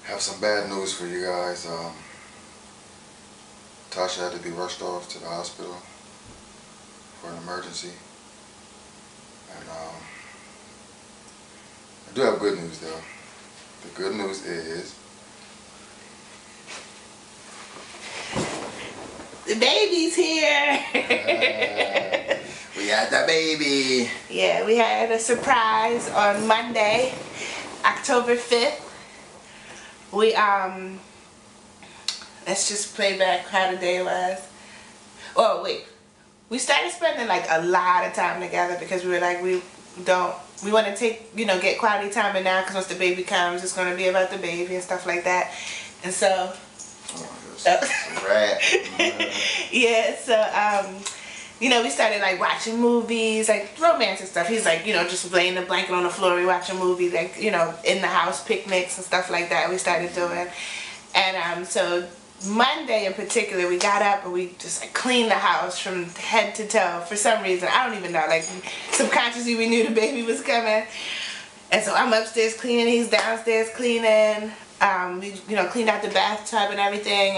Have some bad news for you guys. Tasha had to be rushed off to the hospital for an emergency. And I do have good news though. The good news is the baby's here. We got the baby. Yeah, we had a surprise on Monday, October 5th. We let's just play back how the day was. Oh wait, we started spending like a lot of time together because we were like we want to take, get quality time, and now because once the baby comes, it's going to be about the baby and stuff like that. And so yeah, so we started like watching movies, like romantic stuff. He's like, just laying the blanket on the floor, we watching movies, like, in the house, picnics and stuff like that we started doing. And so Monday in particular, we got up and we just like cleaned the house from head to toe. For some reason, I don't even know, like subconsciously we knew the baby was coming. And so I'm upstairs cleaning, he's downstairs cleaning. We cleaned out the bathtub and everything,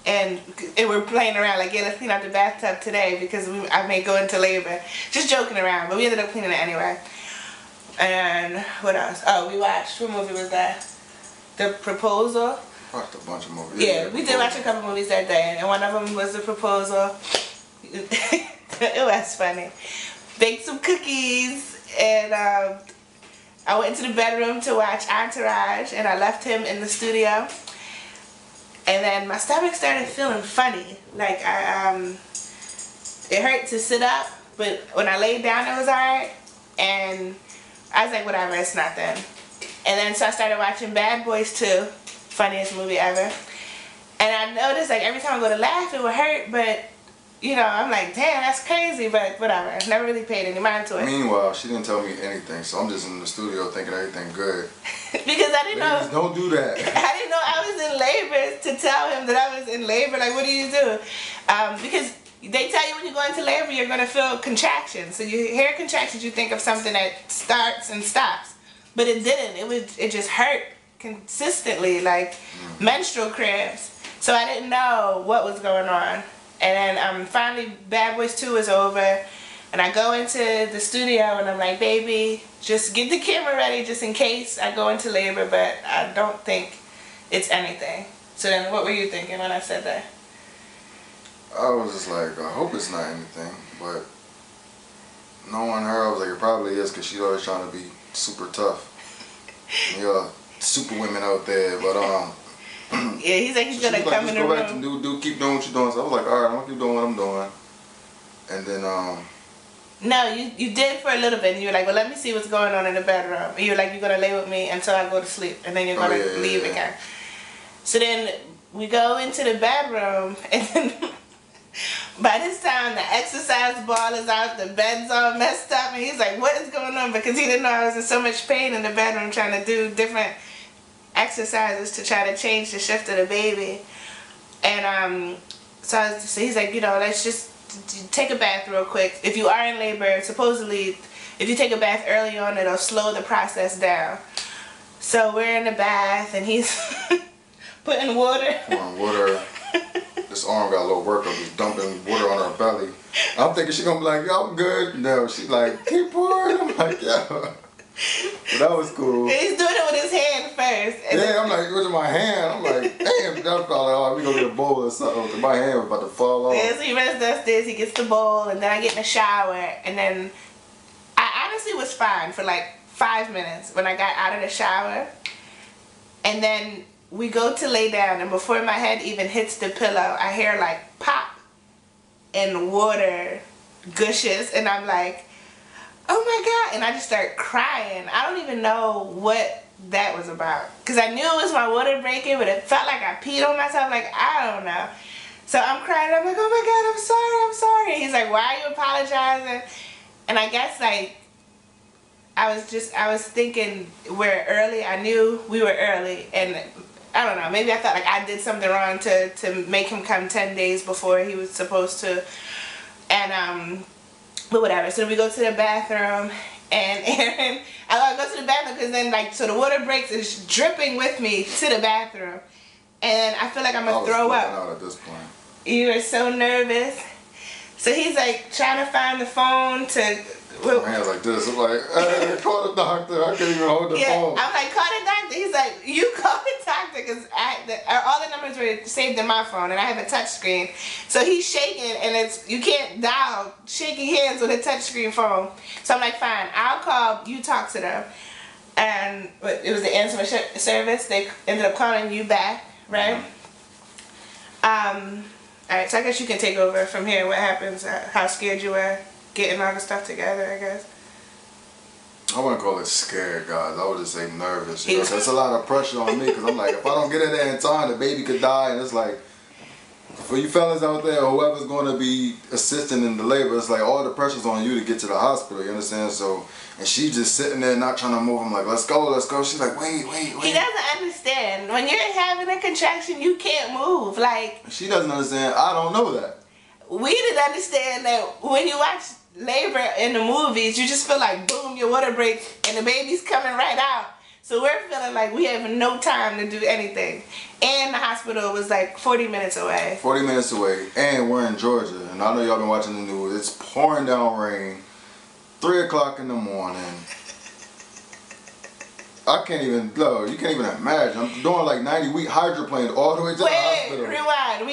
and we're playing around like, yeah, let's clean out the bathtub today because I may go into labor. Just joking around, but we ended up cleaning it anyway. And what else? Oh, we watched, what movie was that? The Proposal. Watched a bunch of movies. Yeah, we did watch a couple movies that day, and one of them was The Proposal. It was funny. Baked some cookies, and I went into the bedroom to watch Entourage, and I left him in the studio. And then my stomach started feeling funny. Like it hurt to sit up, but when I laid down, it was alright. And I was like, whatever, it's nothing. And then so I started watching Bad Boys 2, funniest movie ever. And I noticed like every time I go to laugh, it would hurt, but I'm like, damn, that's crazy, but whatever. I never really paid any mind to it. Meanwhile, she didn't tell me anything, so I'm just in the studio thinking everything good. Because I didn't know. Don't do that. I didn't know I was in labor to tell him that I was in labor. Like, what do you do? Because they tell you when you go into labor, you're going to feel contractions. So you hear contractions, you think of something that starts and stops. But it didn't. It just hurt consistently, like menstrual cramps. So I didn't know what was going on. And then finally Bad Boys 2 is over, and I go into the studio and I'm like, baby, just get the camera ready just in case I go into labor, but I don't think it's anything. So then what were you thinking when I said that? I was just like, I hope it's not anything, but knowing her, I was like, it probably is, because she's always trying to be super tough. Super women out there, but yeah, he's like, he's gonna come in the room. Go back and keep doing what you're doing. So I was like, alright, I'm gonna keep doing what I'm doing. And then no, you did for a little bit, and you were like, well, let me see what's going on in the bedroom. And you were like, you're gonna lay with me until I go to sleep, and then you're gonna leave again. So then we go into the bedroom, and then by this time the exercise ball is out, the bed's all messed up, and he's like, what is going on? Because he didn't know I was in so much pain in the bedroom trying to do different exercises to try to change the shift of the baby. And so he's like, let's just take a bath real quick. If you are in labor, supposedly if you take a bath early on, it'll slow the process down. So we're in the bath and he's putting water. Water. This arm got a little workout, just dumping water on her belly. I'm thinking she's gonna be like, yo, I'm good. No, she's like, keep pouring. I'm like, yo. But that was cool. He's doing it with his hand first. Yeah, I'm like, with my hand. I'm like, damn, that's probably all. We gonna get a bowl or something. My hand was about to fall off. Yeah, so he runs downstairs, he gets the bowl, and then I get in the shower, and then I honestly was fine for like 5 minutes when I got out of the shower. And then we go to lay down, and before my head even hits the pillow, I hear like pop, and water gushes, and I'm like, oh my God, and I just start crying. I don't even know what that was about, because I knew it was my water breaking, but it felt like I peed on myself, like, I don't know. So I'm crying, I'm like, oh my God, I'm sorry. And he's like, why are you apologizing? And I guess like, I was thinking we're early. I knew we were early, and I don't know, maybe I thought like I did something wrong to make him come 10 days before he was supposed to. And but whatever. So we go to the bathroom, And Aaron, I gotta go to the bathroom because then like, so the water breaks is dripping with me to the bathroom. And I feel like I'm gonna throw up. Out at this point. You were so nervous. So he's like trying to find the phone to. My hands like this. I'm like, hey, call the doctor. I can't even hold the phone. I'm like, call the doctor. He's like, you call the doctor because all the numbers were saved in my phone and I have a touch screen. So he's shaking and you can't dial shaking hands with a touch screen phone. So I'm like, fine, I'll call. You talk to them. And it was the answer service. They ended up calling you back, right? Alright, so I guess you can take over from here. What happens? How scared you were getting all the stuff together, I guess. I wouldn't call it scared, guys. I would just say nervous. You know, that's a lot of pressure on me because I'm like, if I don't get in there in time, the baby could die. And it's like, for you fellas out there, whoever's going to be assisting in the labor, it's like all the pressure's on you to get to the hospital. You understand? So, and she's just sitting there not trying to move. I'm like, let's go, let's go. She's like, wait. He doesn't understand. When you're having a contraction, you can't move. Like, she doesn't understand. I don't know that. We didn't understand that when you watch labor in the movies, you just feel like boom, your water breaks and the baby's coming right out. So we're feeling like we have no time to do anything. And the hospital was like 40 minutes away. 40 minutes away. And we're in Georgia. And I know y'all been watching the news. It's pouring down rain. 3 o'clock in the morning. I can't even, you can't even imagine. I'm doing like 90-week hydroplane all the way to the hospital. Rewind.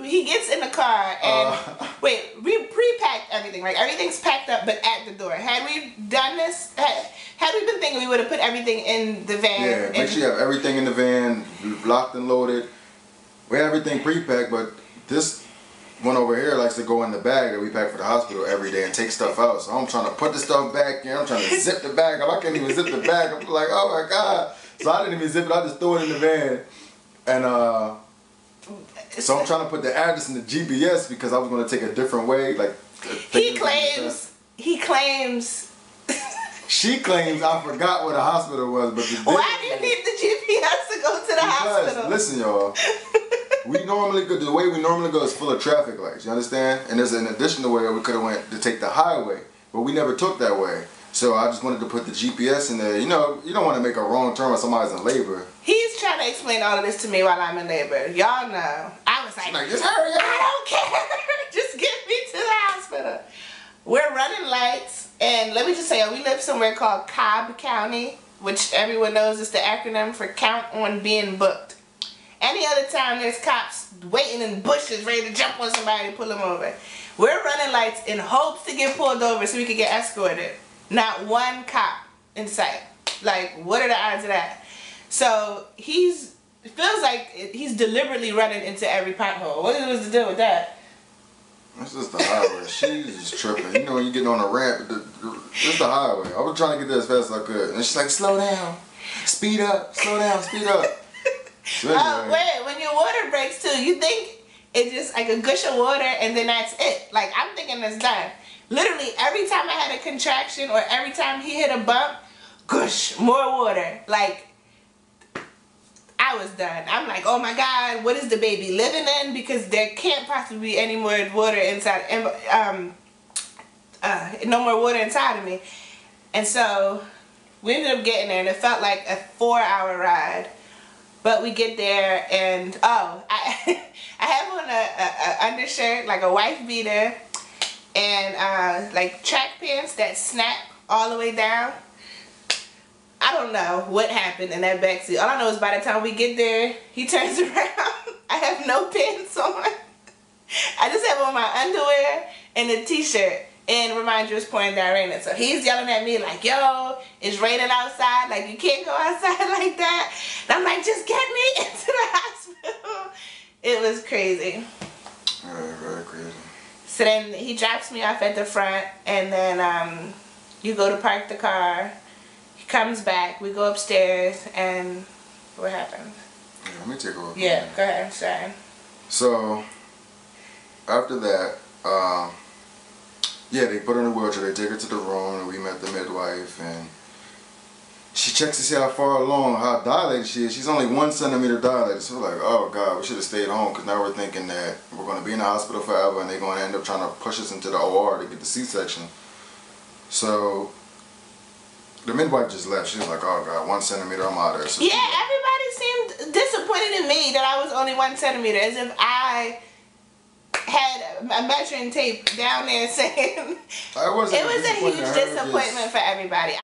He gets in the car and, we pre-packed everything, right? Everything's packed up but at the door. Had we done this, had we been thinking we would have put everything in the van. Yeah, make sure you have everything in the van, locked and loaded. We have everything pre-packed, but this one over here likes to go in the bag that we pack for the hospital every day and take stuff out. So I'm trying to put the stuff back in. I'm trying to zip the bag up. I can't even zip the bag. I'm like, oh my God. So I didn't even zip it. I just threw it in the van. And so I'm trying to put the address in the GPS because I was going to take a different way. Like he claims. She claims I forgot where the hospital was. But why do you need the GPS to go to the hospital? Listen, y'all. We normally go, the way we normally go is full of traffic lights, you understand? And there's an additional way we could have went to take the highway, but we never took that way. So I just wanted to put the GPS in there. You know, you don't want to make a wrong turn when somebody's in labor. He's trying to explain all of this to me while I'm in labor. Y'all know. I was like, just hurry up. I don't care. Just get me to the hospital. We're running lights, and let me just say, we live somewhere called Cobb County, which everyone knows is the acronym for Count on Being Booked. Any other time there's cops waiting in bushes ready to jump on somebody and pull them over. We're running lights in hopes to get pulled over so we can get escorted. Not one cop in sight. Like, what are the odds of that? So it feels like he's deliberately running into every pothole. What was the deal with that? It's just the highway. She's just tripping. You know when you get on a ramp, it's the highway. I was trying to get there as fast as I could. And she's like, slow down. Speed up. Slow down. Speed up. Oh, wait, when your water breaks too, you think it's just like a gush of water and then that's it. Like, I'm thinking it's done. Literally, every time I had a contraction or every time he hit a bump, gush, more water. Like, I was done. I'm like, oh my God, what is the baby living in? Because there can't possibly be any more water inside, no more water inside of me. And so, we ended up getting there and it felt like a 4-hour ride. But we get there and I have on a undershirt, like a wife beater, and like track pants that snap all the way down. I don't know what happened in that backseat. All I know is by the time we get there, he turns around. I have no pants on. I just have on my underwear and a t-shirt. And remind you, it's pouring down raining. So he's yelling at me like, yo, it's raining outside. Like, you can't go outside like that. And I'm like, just get me into the hospital. It was crazy. Very, very crazy. So then he drops me off at the front. And then you go to park the car. He comes back. We go upstairs. And what happened? Yeah, let me take over. Yeah, go ahead. I'm sorry. So, after that, yeah, they put her in a wheelchair, they take her to the room, and we met the midwife, and she checks to see how far along, how dilated she is. She's only 1 centimeter dilated, so we're like, oh God, we should have stayed home, because now we're thinking that we're going to be in the hospital forever, and they're going to end up trying to push us into the OR to get the C-section. So, The midwife just left. She was like, "Oh God, 1 centimeter, I'm out of there." So yeah, everybody seemed disappointed in me that I was only 1 centimeter, as if I had a measuring tape down there saying it was a huge disappointment for everybody.